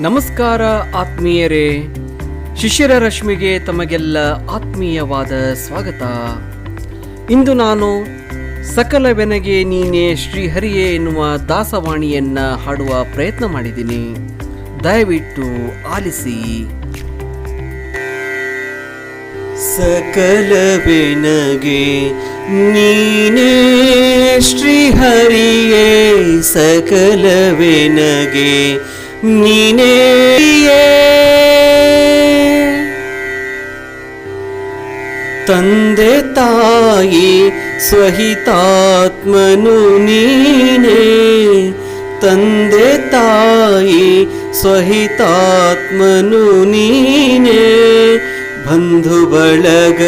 ನಮಸ್ಕಾರ ಆತ್ಮೀಯರೇ, ಶಿಷ್ಯರ ರಶ್ಮಿಗೆ ತಮಗೆಲ್ಲ ಆತ್ಮೀಯವಾದ ಸ್ವಾಗತ. ಇಂದು ನಾನು ಸಕಲವೆನಗೆ ನೀನೇ ಶ್ರೀಹರಿಯೇ ಎನ್ನುವ ದಾಸವಾಣಿಯನ್ನ ಹಾಡುವ ಪ್ರಯತ್ನ ಮಾಡಿದ್ದೀನಿ. ದಯವಿಟ್ಟು ಆಲಿಸಿ. ಸಕಲವೆನಗೆ ನೀನೇ ಶ್ರೀಹರಿಯೇ, ಸಕಲವೆನಗೆ ನೀನೇ ತಂದೆ ತಾಯಿ ಸ್ವಹಿತಾತ್ಮನು ನೀನೇ, ತಂದೆ ತಾಯಿ ಸ್ವಹಿತಾತ್ಮನು ನೀನೇ, ಬಂಧು ಬಳಗ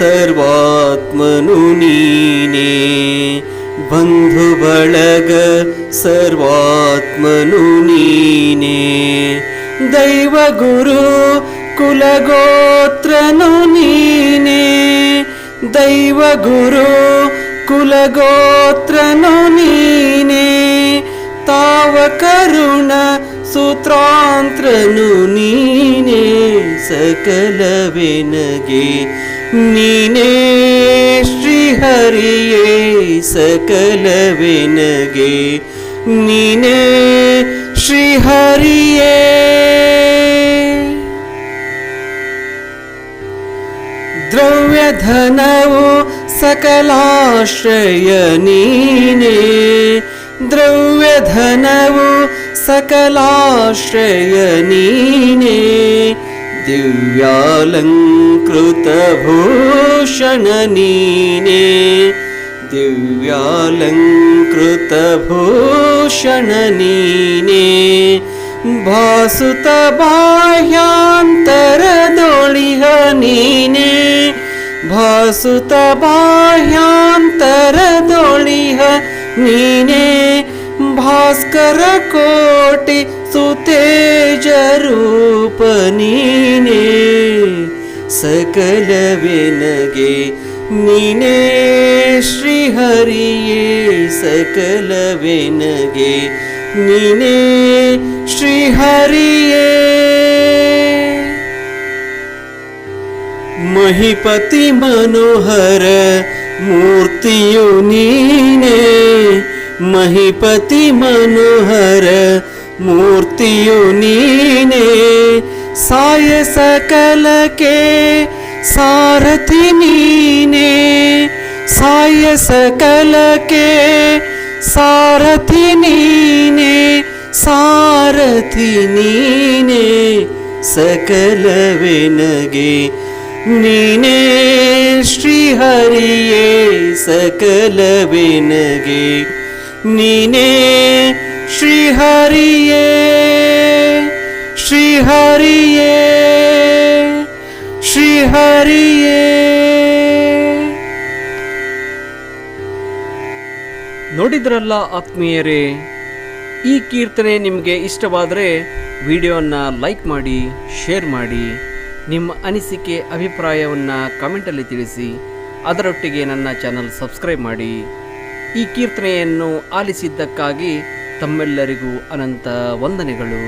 ಸರ್ವಾತ್ಮನು ನೀನೇ, ಬಂಧು ಬಳಗ ಸರ್ವಾತ್ಮನು ನೀನೇ, ದೈವ ಗುರು ಕುಲಗೋತ್ರನು ನೀನೇ, ದೈವ ಗುರು ಕುಲಗೋತ್ರನು ನೀನೇ, ತಾವ ಕರುಣ ಸೂತ್ರಾಂತ್ರನು ನೀನೇ, ಸಕಲವೆನಗೆ ನೀನೇ ಶ್ರೀಹರಿಯೇ, ಸಕಲವೆನಗೆ ನೀನೇ ಶ್ರೀಹರಿಯೇ. ದ್ರವ್ಯಧನವು ಸಕಲಾಶ್ರಯ ನೀನೇ, ದ್ರವ್ಯಧನವು ಸಕಲಾಶ್ರಯ ನೀನೇ, ದಿವ್ಯಾಲಂಕೃತ ಭೂಷಣ ನೀನೇ, ದಿವ್ಯಾಲಂಕೃತ ಭೂಷಣ ನೀನೇ, ಭಾಸುತ ಬಾಹ್ಯಾಂತರದೊಳಿಹ ನೀನೇ, ಭಾಸುತ ಬಾಹ್ಯಾಂತರದೊಳಿಹ ನೀನೇ, ಭಾಸ್ಕರ ಕೋಟಿ ಸುತೇಜ ರೂಪ ನೀನೇ, ಸಕಲವೆನಗೆ ನೀನೇ ಶ್ರೀಹರಿಯೇ, ಸಕಲವೆನಗೆ ನೀನೇ ಶ್ರೀಹರಿಯೇ. ಮಹಿಪತಿ ಮನೋಹರ ಮೂರ್ತಿಯು ನೀನೇ, ಮಹಿಪತಿ ಮನೋಹರ ಮೂರ್ತಿಯು ನೀನೇ, ಸಾಯ ಸಕಲಕ್ಕೆ ಸಾರಥಿ ನೀನೇ, ಸಾಯ ಸಕಲಕ್ಕೆ ಸಾರಥಿ ನೀನೇ, ಸಾರಥಿ ನೀನೇ, ಸಕಲವೆನಗೆ ನೀನೇ ಶ್ರೀಹರಿಯೇ, ಸಕಲವೆನಗೆ ನೀನೇ ಶ್ರೀಹರಿಯೇ, ಶ್ರೀಹರಿಯೇ, ಶ್ರೀಹರಿಯೇ. ನೋಡಿದ್ರಲ್ಲ ಆತ್ಮೀಯರೇ, ಈ ಕೀರ್ತನೆ ನಿಮಗೆ ಇಷ್ಟವಾದರೆ ವಿಡಿಯೋನ ಲೈಕ್ ಮಾಡಿ, ಶೇರ್ ಮಾಡಿ, ನಿಮ್ಮ ಅನಿಸಿಕೆ ಅಭಿಪ್ರಾಯವನ್ನು ಕಮೆಂಟಲ್ಲಿ ತಿಳಿಸಿ. ಅದರೊಟ್ಟಿಗೆ ನನ್ನ ಚಾನಲ್ ಸಬ್ಸ್ಕ್ರೈಬ್ ಮಾಡಿ. ಈ ಕೀರ್ತನೆಯನ್ನು ಆಲಿಸಿದ್ದಕ್ಕಾಗಿ ತಮ್ಮೆಲ್ಲರಿಗೂ ಅನಂತ ವಂದನೆಗಳು.